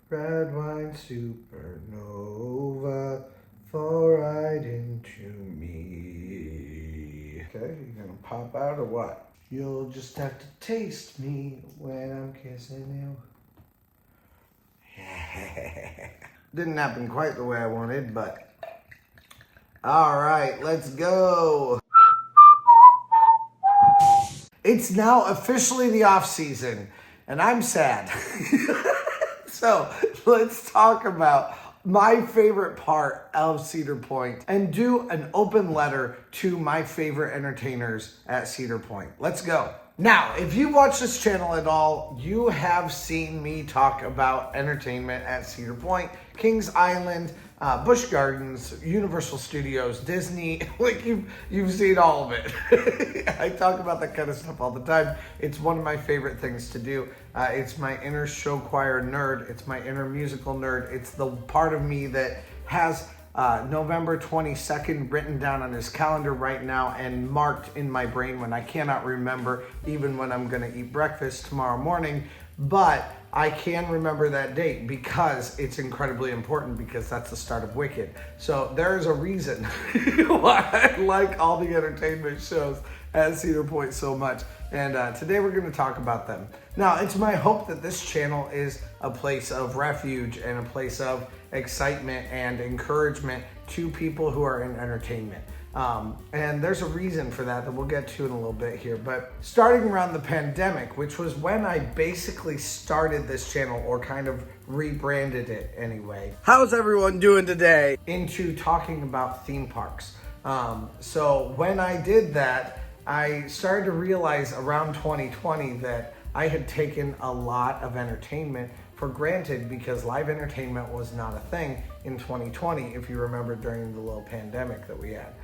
Red wine supernova, fall right into me. Okay, you gonna pop out or what? You'll just have to taste me when I'm kissing you. Didn't happen quite the way I wanted, but all right, let's go. It's now officially the off season, and I'm sad. So let's talk about my favorite part of Cedar Point and do an open letter to my favorite entertainers at Cedar Point. Let's go. Now, if you watch this channel at all, you have seen me talk about entertainment at Cedar Point, Kings Island, Busch Gardens, Universal Studios, Disney. Like you've seen all of it. I talk about that kind of stuff all the time. It's one of my favorite things to do. It's my inner show choir nerd. It's my inner musical nerd. It's the part of me that has November 22nd written down on his calendar right now and marked in my brain when I cannot remember even when I'm gonna eat breakfast tomorrow morning. But I can remember that date because it's incredibly important, because that's the start of Wicked. So there's a reason why I like all the entertainment shows at Cedar Point so much. And today we're going to talk about them. Now, it's my hope that this channel is a place of refuge and a place of excitement and encouragement to people who are in entertainment. And there's a reason for that we'll get to in a little bit here. But starting around the pandemic, which was when I basically started this channel, or kind of rebranded it anyway. How's everyone doing today? Into talking about theme parks. So when I did that, I started to realize around 2020 that I had taken a lot of entertainment for granted, because live entertainment was not a thing in 2020, if you remember, during the little pandemic that we had.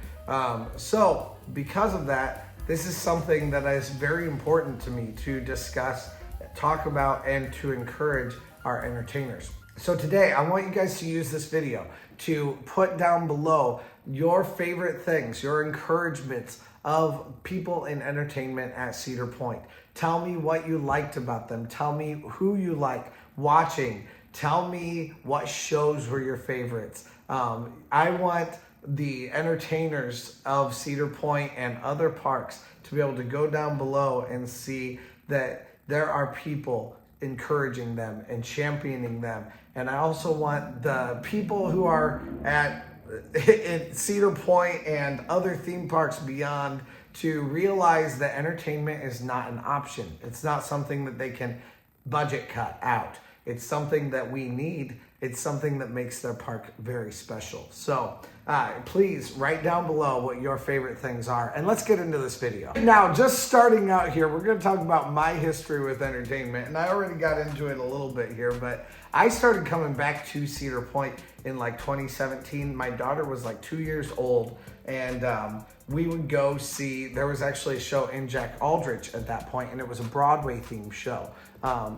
So because of that, this is something that is very important to me to discuss, talk about, and to encourage our entertainers. So today I want you guys to use this video to put down below your favorite things, your encouragements of people in entertainment at Cedar Point. Tell me what you liked about them. Tell me who you like watching. Tell me what shows were your favorites. I want the entertainers of Cedar Point and other parks to be able to go down below and see that there are people encouraging them and championing them. And I also want the people who are at Cedar Point and other theme parks beyond to realize that entertainment is not an option. It's not something that they can budget cut out. It's something that we need. It's something that makes their park very special. So please write down below what your favorite things are, and let's get into this video. Now, just starting out here, we're gonna talk about my history with entertainment, and I already got into it a little bit here, but I started coming back to Cedar Point in like 2017. My daughter was like 2 years old, and we would go see, there was actually a show in Jack Aldrich at that point, and it was a Broadway themed show.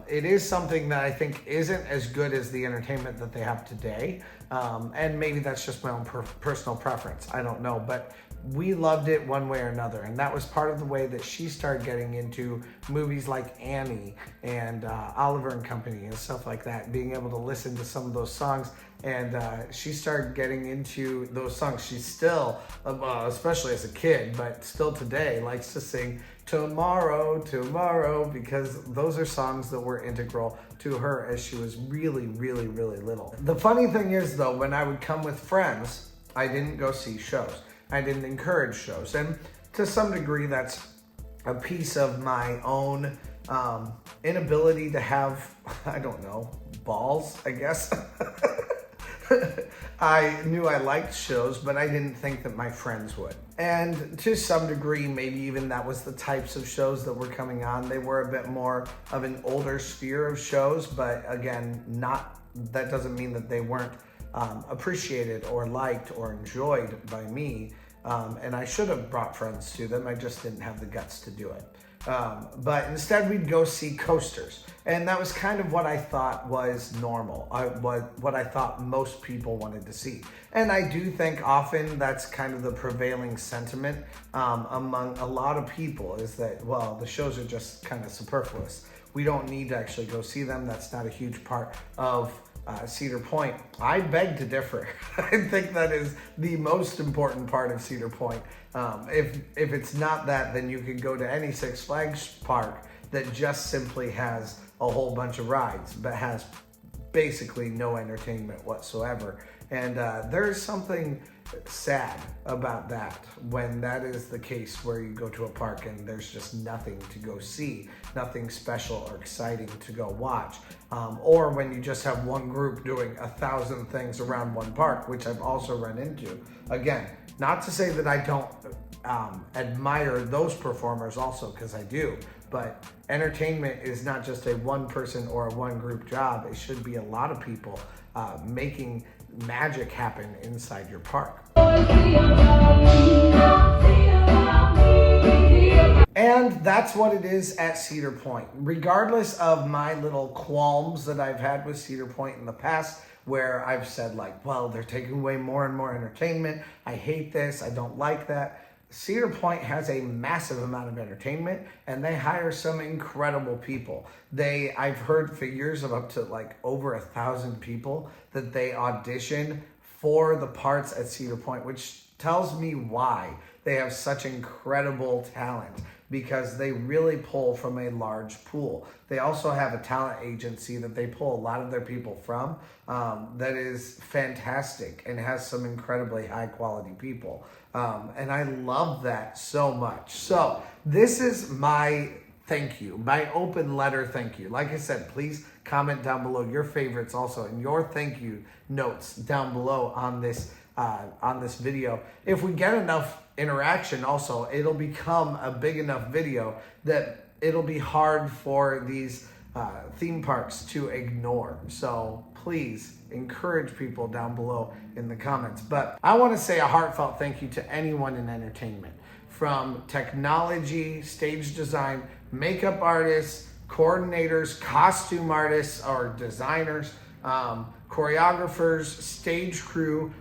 It is something that I think isn't as good as the entertainment that they have today. And maybe that's just my own personal preference. I don't know, but we loved it one way or another. And that was part of the way that she started getting into movies like Annie and Oliver and Company and stuff like that, being able to listen to some of those songs. And she started getting into those songs. She's still, especially as a kid, but still today, likes to sing Tomorrow, Tomorrow, because those are songs that were integral to her as she was really, really, really little. The funny thing is, though, when I would come with friends, I didn't go see shows. I didn't encourage shows. And to some degree, that's a piece of my own inability to have, I don't know, balls, I guess. I knew I liked shows, but I didn't think that my friends would. And to some degree, maybe even that was the types of shows that were coming on. They were a bit more of an older sphere of shows, but again, that doesn't mean that they weren't appreciated or liked or enjoyed by me. And I should have brought friends to them. I just didn't have the guts to do it. But instead we'd go see coasters. And that was kind of what I thought was normal, what I thought most people wanted to see. And I do think often that's kind of the prevailing sentiment among a lot of people, is that, well, the shows are just kind of superfluous. We don't need to actually go see them. That's not a huge part of Cedar Point. I beg to differ. I think that is the most important part of Cedar Point. If it's not that, then you can go to any Six Flags park that just simply has a whole bunch of rides, but has basically no entertainment whatsoever. And there's something sad about that when that is the case, where you go to a park and there's just nothing to go see, nothing special or exciting to go watch, or when you just have one group doing 1,000 things around one park, which I've also run into. Again, not to say that I don't admire those performers also, because I do, but entertainment is not just a one person or a one group job. It should be a lot of people making magic happen inside your park. And that's what it is at Cedar Point. Regardless of my little qualms that I've had with Cedar Point in the past, where I've said like, well, they're taking away more and more entertainment. I hate this, I don't like that. Cedar Point has a massive amount of entertainment, and they hire some incredible people. I've heard figures of up to like over 1,000 people that they audition for the parts at Cedar Point, which tells me why they have such incredible talent, because they really pull from a large pool. They also have a talent agency that they pull a lot of their people from, that is fantastic and has some incredibly high quality people. And I love that so much. So this is my thank you, my open letter thank you. Like I said, please comment down below your favorites also, and your thank you notes down below on this video. If we get enough interaction also, it'll become a big enough video that it'll be hard for these theme parks to ignore. So please encourage people down below in the comments. But I want to say a heartfelt thank you to anyone in entertainment, from technology, stage design, makeup artists, coordinators, costume artists or designers, choreographers, stage crew,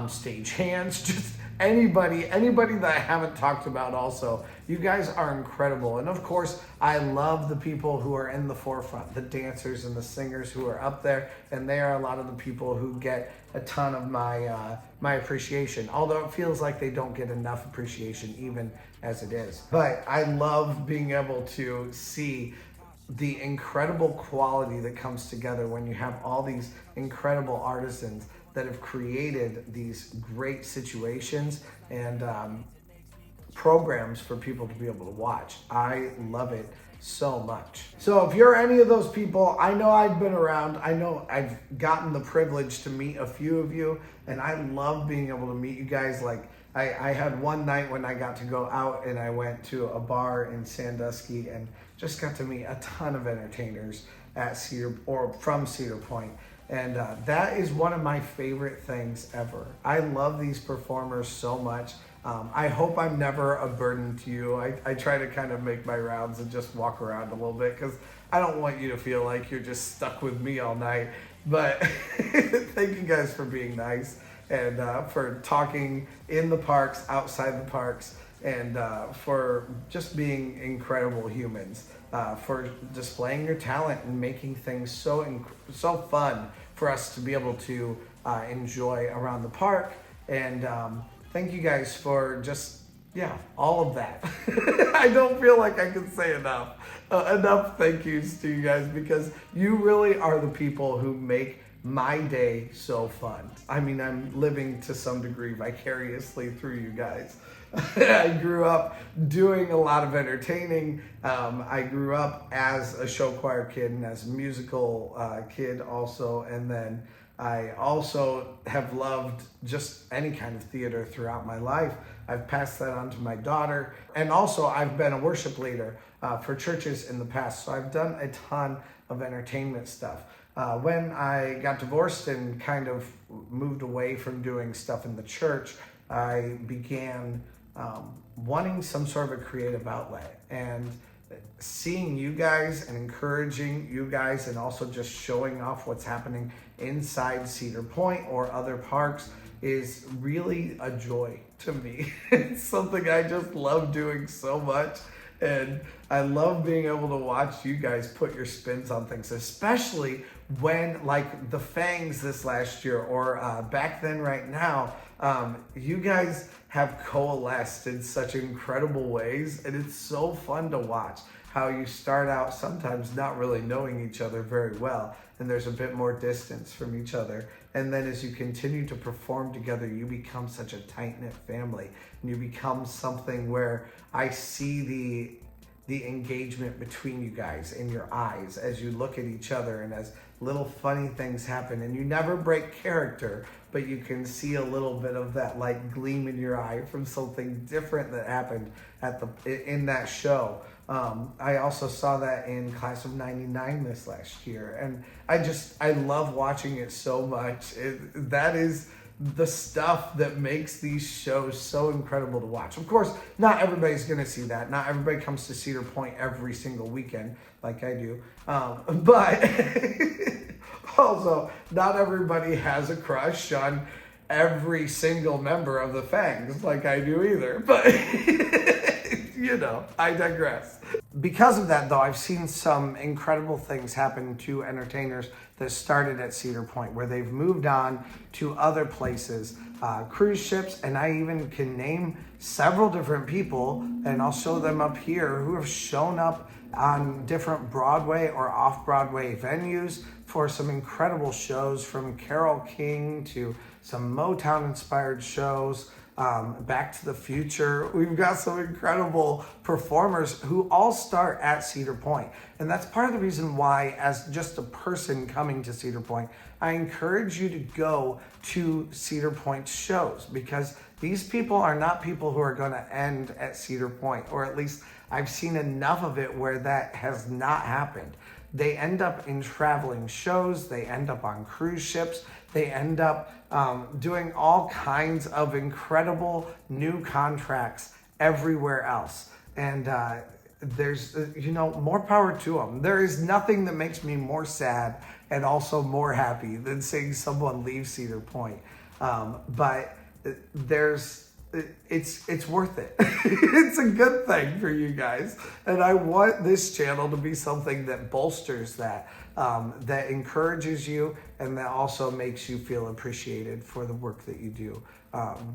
stage hands, just anybody that I haven't talked about also. You guys are incredible. And of course, I love the people who are in the forefront, the dancers and the singers who are up there, and they are a lot of the people who get a ton of my appreciation, although it feels like they don't get enough appreciation even as it is. But I love being able to see the incredible quality that comes together when you have all these incredible artisans that have created these great situations and programs for people to be able to watch. I love it so much. So if you're any of those people, I know I've been around, I know I've gotten the privilege to meet a few of you, and I love being able to meet you guys. Like I had one night when I got to go out and I went to a bar in Sandusky and just got to meet a ton of entertainers at from Cedar Point. And that is one of my favorite things ever. I love these performers so much. I hope I'm never a burden to you. I try to kind of make my rounds and just walk around a little bit, because I don't want you to feel like you're just stuck with me all night. But thank you guys for being nice, and for talking in the parks, outside the parks, and for just being incredible humans, for displaying your talent and making things so fun for us to be able to enjoy around the park. And thank you guys for just, all of that. I don't feel like I can say enough thank yous to you guys, because you really are the people who make my day so fun. I mean, I'm living to some degree vicariously through you guys. I grew up doing a lot of entertaining. I grew up as a show choir kid and as a musical kid also. And then I also have loved just any kind of theater throughout my life. I've passed that on to my daughter. And also I've been a worship leader for churches in the past. So I've done a ton of entertainment stuff. When I got divorced and kind of moved away from doing stuff in the church, I began wanting some sort of a creative outlet, and seeing you guys and encouraging you guys, and also just showing off what's happening inside Cedar Point or other parks is really a joy to me. It's something I just love doing so much, And I love being able to watch you guys put your spins on things, especially when, like, the Fangs this last year, or back then right now, you guys have coalesced in such incredible ways, and it's so fun to watch how you start out sometimes not really knowing each other very well, and there's a bit more distance from each other. And then as you continue to perform together, you become such a tight-knit family, and you become something where I see the engagement between you guys in your eyes as you look at each other, and as little funny things happen, and you never break character, but you can see a little bit of that like gleam in your eye from something different that happened in that show. I also saw that in Class of '99 this last year, and I love watching it so much. That is the stuff that makes these shows so incredible to watch. Of course, not everybody's going to see that. Not everybody comes to Cedar Point every single weekend like I do. But also, not everybody has a crush on every single member of the Fangs like I do either. But, you know, I digress. Because of that, though, I've seen some incredible things happen to entertainers that started at Cedar Point, where they've moved on to other places, cruise ships, and I even can name several different people, and I'll show them up here, who have shown up on different Broadway or off-Broadway venues for some incredible shows, from Carole King to some Motown-inspired shows, Back to the Future. We've got some incredible performers who all start at Cedar Point. And that's part of the reason why, as just a person coming to Cedar Point, I encourage you to go to Cedar Point shows, because these people are not people who are going to end at Cedar Point, or at least I've seen enough of it where that has not happened. They end up in traveling shows, they end up on cruise ships, they end up doing all kinds of incredible new contracts everywhere else. And there's, more power to them. There is nothing that makes me more sad and also more happy than seeing someone leave Cedar Point. But it's worth it. It's a good thing for you guys. And I want this channel to be something that bolsters that, that encourages you, and that also makes you feel appreciated for the work that you do.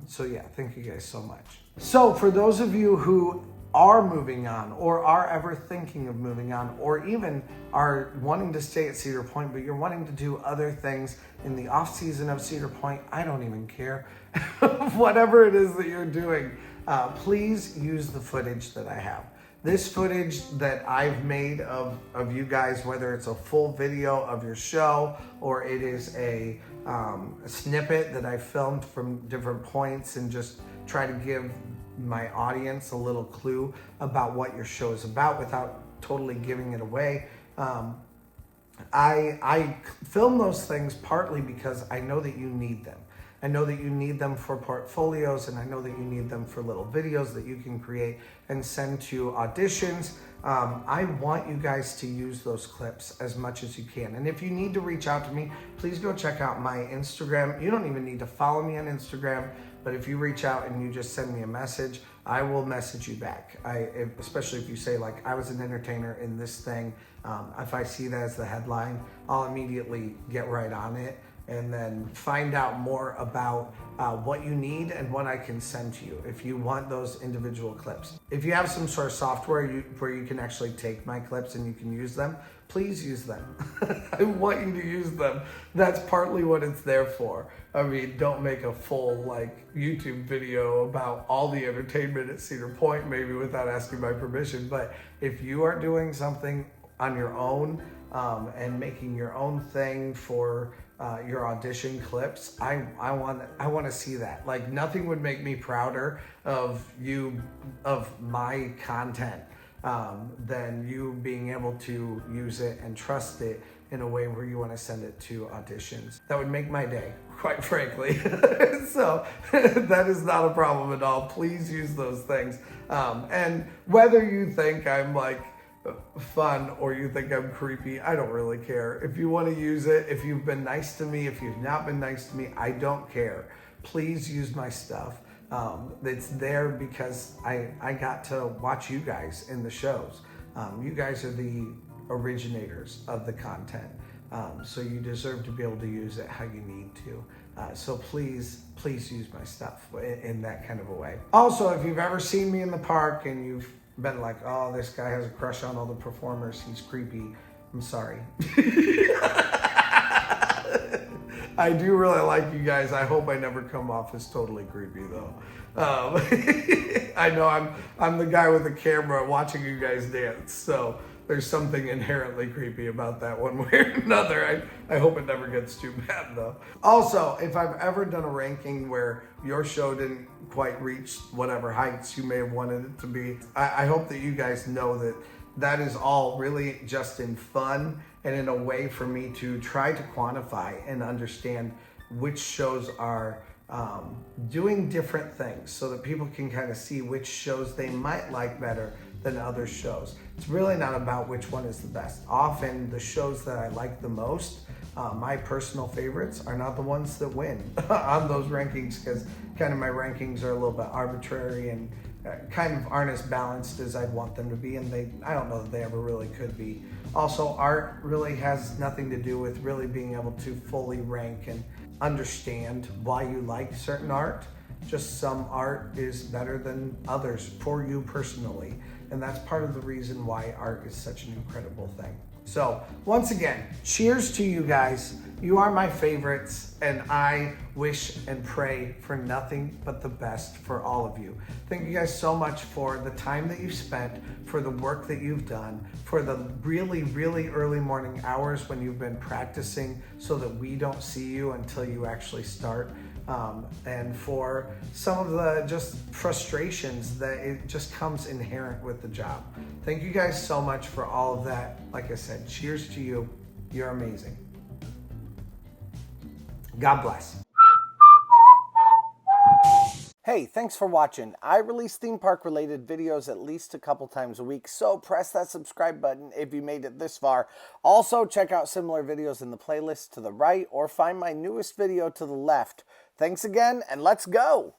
So yeah, thank you guys so much. So for those of you who are moving on, or are ever thinking of moving on, or even are wanting to stay at Cedar Point, but you're wanting to do other things in the off season of Cedar Point, I don't even care. Whatever it is that you're doing, please use the footage that I have. This footage that I've made of you guys, whether it's a full video of your show, or it is a snippet that I filmed from different points and just try to give my audience a little clue about what your show is about without totally giving it away. I film those things partly because I know that you need them. I know that you need them for portfolios, and I know that you need them for little videos that you can create and send to auditions. I want you guys to use those clips as much as you can. And if you need to reach out to me, please go check out my Instagram. You don't even need to follow me on Instagram, but if you reach out and you just send me a message, I will message you back. Especially if you say, like, I was an entertainer in this thing. If I see that as the headline, I'll immediately get right on it, and then find out more about what you need and what I can send to you if you want those individual clips. If you have some sort of software where you can actually take my clips and you can use them, please use them. I want you to use them. That's partly what it's there for. I mean, don't make a full YouTube video about all the entertainment at Cedar Point, maybe without asking my permission. But if you are doing something on your own and making your own thing for your audition clips, I want to see that. Like, nothing would make me prouder of my content than you being able to use it and trust it in a way where you want to send it to auditions. That would make my day, quite frankly. So that is not a problem at all. Please use those things. And whether you think I'm fun or you think I'm creepy, I don't really care. If you want to use it, if you've been nice to me, if you've not been nice to me, I don't care. Please use my stuff. It's there because I got to watch you guys in the shows. You guys are the originators of the content. So you deserve to be able to use it how you need to. So please use my stuff in that kind of a way. Also, if you've ever seen me in the park and you've been like, oh, this guy has a crush on all the performers, he's creepy, I'm sorry. I do really like you guys. I hope I never come off as totally creepy though. I know I'm the guy with the camera watching you guys dance, so there's something inherently creepy about that one way or another. I hope it never gets too bad though. Also, if I've ever done a ranking where your show didn't quite reach whatever heights you may have wanted it to be, I hope that you guys know that that is all really just in fun and in a way for me to try to quantify and understand which shows are doing different things so that people can kind of see which shows they might like better than other shows. It's really not about which one is the best. Often the shows that I like the most, my personal favorites, are not the ones that win on those rankings, because kind of my rankings are a little bit arbitrary and kind of aren't as balanced as I'd want them to be, and I don't know that they ever really could be. Also, art really has nothing to do with really being able to fully rank and understand why you like certain art. Just some art is better than others for you personally, and that's part of the reason why art is such an incredible thing. So once again, cheers to you guys. You are my favorites, and I wish and pray for nothing but the best for all of you. Thank you guys so much for the time that you've spent, for the work that you've done, for the really, really early morning hours when you've been practicing so that we don't see you until you actually start. And for some of the just frustrations that it just comes inherent with the job. Thank you guys so much for all of that. Like I said, cheers to you. You're amazing. God bless. Hey, thanks for watching. I release theme park related videos at least a couple times a week, so press that subscribe button if you made it this far. Also, check out similar videos in the playlist to the right or find my newest video to the left. Thanks again, and let's go!